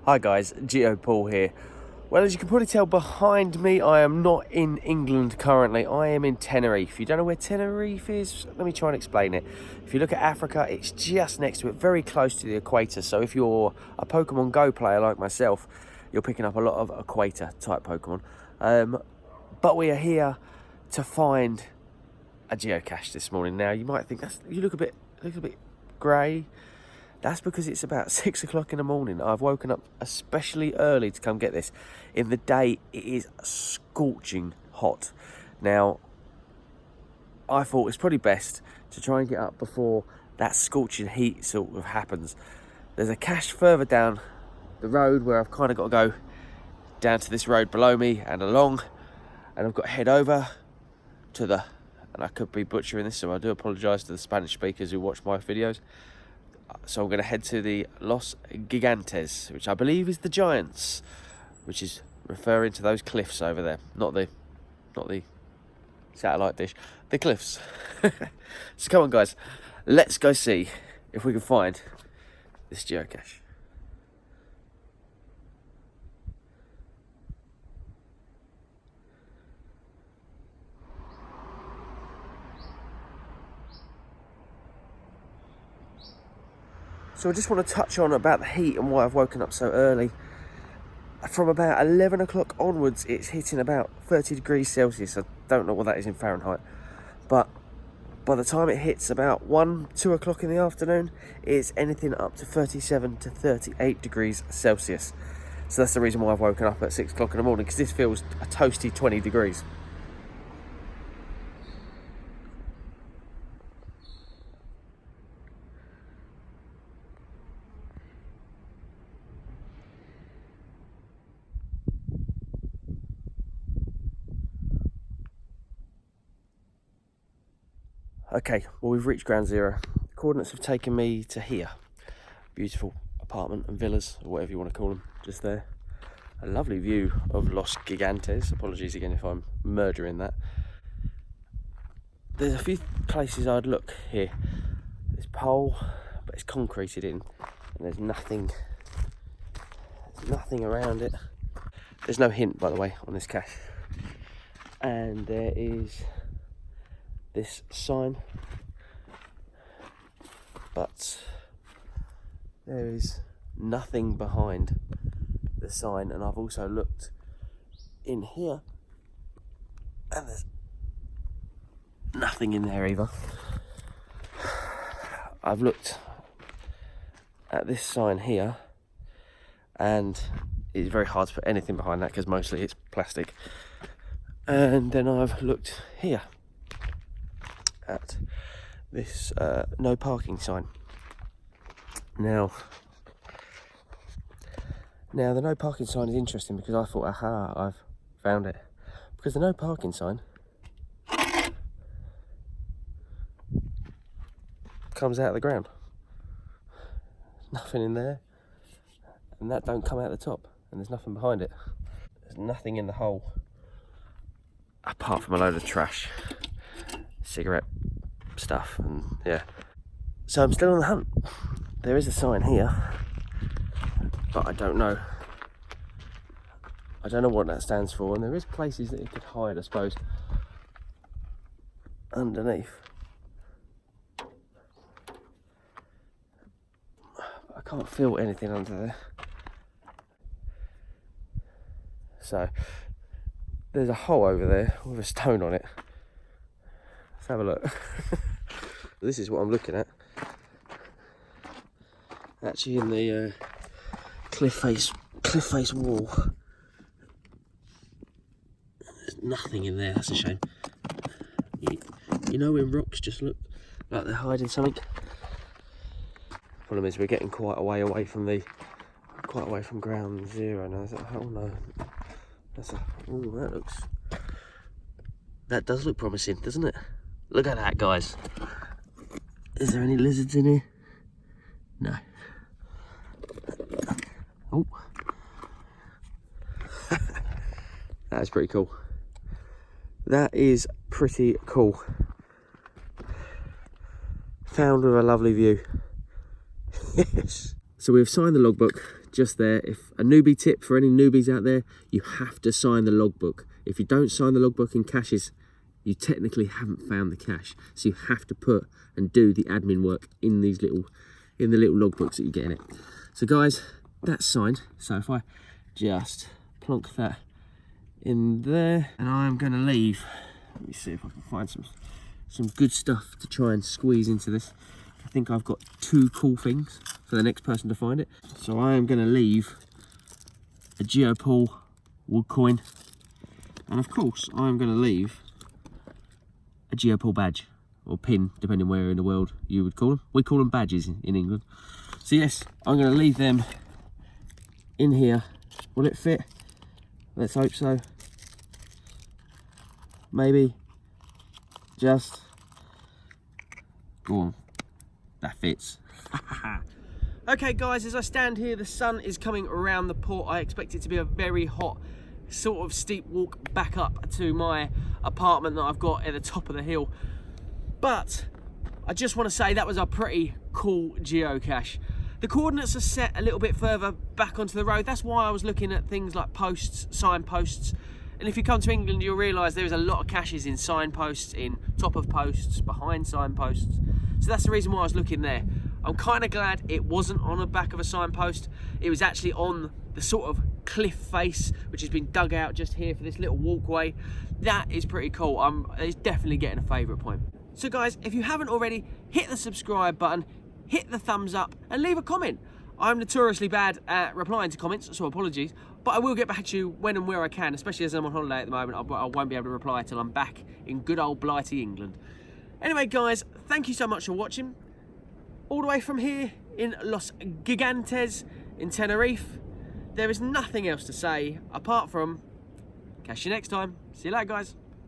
Hi guys, GeoPaul here. Well, as you can probably tell behind me, I am not in England currently. I am in Tenerife. If you don't know where Tenerife is, let me try and explain it. If you look at Africa, it's just next to it, very close to the equator. So if you're a Pokemon Go player like myself, you're picking up a lot of equator type Pokemon. But we are here to find a geocache this morning. Now you might think you look a bit grey. That's because it's about 6 o'clock in the morning. I've woken up especially early to come get this. In the day, it is scorching hot. Now, I thought it's probably best to try and get up before that scorching heat sort of happens. There's a cache further down the road where I've kind of got to go down to this road below me and along. And I've got to head over to the, and I could be butchering this, so I do apologise to the Spanish speakers who watch my videos. So I'm going to head to the Los Gigantes, which I believe is the Giants, which is referring to those cliffs over there, not the satellite dish, the cliffs. So come on guys, let's go see if we can find this geocache. So I just want to touch on about the heat and why I've woken up so early. From about 11 o'clock onwards, it's hitting about 30 degrees Celsius. I don't know what that is in Fahrenheit. But by the time it hits about 2 o'clock in the afternoon, it's anything up to 37 to 38 degrees Celsius. So that's the reason why I've woken up at 6 o'clock in the morning, because this feels a toasty 20 degrees. Okay, well we've reached ground zero. The coordinates have taken me to here. Beautiful apartment and villas, or whatever you want to call them, just there. A lovely view of Los Gigantes. Apologies again if I'm murdering that. There's a few places I'd look here. This pole, but it's concreted in, and there's nothing around it. There's no hint, by the way, on this cache. And there is this sign, but there is nothing behind the sign. And I've also looked in here and there's nothing in there either. I've looked at this sign here and it's very hard to put anything behind that because mostly it's plastic. And then I've looked here at this no parking sign. Now the no parking sign is interesting because I thought, aha, I've found it. Because the no parking sign comes out of the ground. There's nothing in there, and that don't come out the top, and there's nothing behind it. There's nothing in the hole apart from a load of trash, cigarette stuff, and yeah. So I'm still on the hunt. There is a sign here, but I don't know what that stands for, and there is places that it could hide, I suppose, underneath. I can't feel anything under there. So there's a hole over there with a stone on it. Let's have a look. This is what I'm looking at. Actually in the cliff face wall. There's nothing in there, that's a shame. You know when rocks just look like they're hiding something? Problem is we're getting quite a way away from ground zero now. Is that, oh no. That does look promising, doesn't it? Look at that, guys. Is there any lizards in here? No. Oh. That is pretty cool. That is pretty cool. Found with a lovely view. Yes. So we've signed the logbook just there. If a newbie tip for any newbies out there, you have to sign the logbook. If you don't sign the logbook in caches, you technically haven't found the cache. So you have to put and do the admin work in these little, in the little logbooks that you get in it. So guys, that's signed. So if I just plonk that in there, and I'm going to leave. Let me see if I can find some good stuff to try and squeeze into this. I think I've got 2 cool things for the next person to find it. So I am going to leave a GeoPaul wood coin, and of course I'm going to leave a GeoPaul badge or pin, depending where in the world you would call them. We call them badges in England. So yes, I'm going to leave them in here. Will it fit? Let's hope so. Maybe. Just go on. That fits. Okay guys, as I stand here, the sun is coming around the port. I expect it to be a very hot, sort of steep walk back up to my apartment that I've got at the top of the hill. But I just want to say that was a pretty cool geocache. The coordinates are set a little bit further back onto the road. That's why I was looking at things like posts, signposts. And if you come to England, you'll realise there is a lot of caches in signposts, in top of posts, behind signposts. So that's the reason why I was looking there. I'm kind of glad it wasn't on the back of a signpost. It was actually on the sort of cliff face, which has been dug out just here for this little walkway. That is pretty cool. It's definitely getting a favourite point. So guys, if you haven't already, hit the subscribe button, hit the thumbs up, and leave a comment. I'm notoriously bad at replying to comments, so apologies, but I will get back to you when and where I can, especially as I'm on holiday at the moment. I won't be able to reply till I'm back in good old blighty England. Anyway guys, thank you so much for watching. All the way from here in Los Gigantes in Tenerife, there is nothing else to say apart from catch you next time. See you later guys.